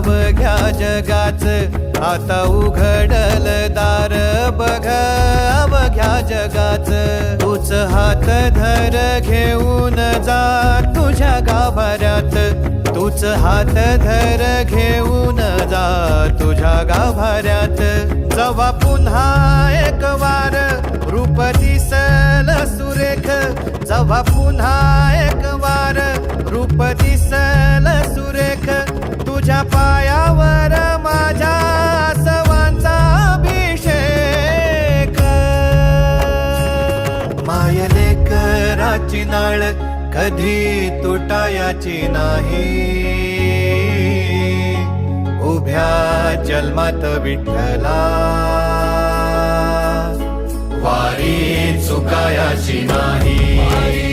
अवघ्या जगाच आता उघडल दार बघ अवघ्या जगाच तूच हात धर घेऊन जा तुझ्या गाभाऱ्यात तूच हात धर घेऊन जा तुझ्या गाभाऱ्यात जवा पुन्हा एक वार रूप दिसल सुरेख जवा पुन्हा एक वार रूप दिसल सुरेख तुझ्या पायावर माझ्या आसवांचा अभिषेक मायले कराची नाळ कधी तुटायाची नाही उभ्या जन्मात विठ्ठला वारी चुकायाची नाही।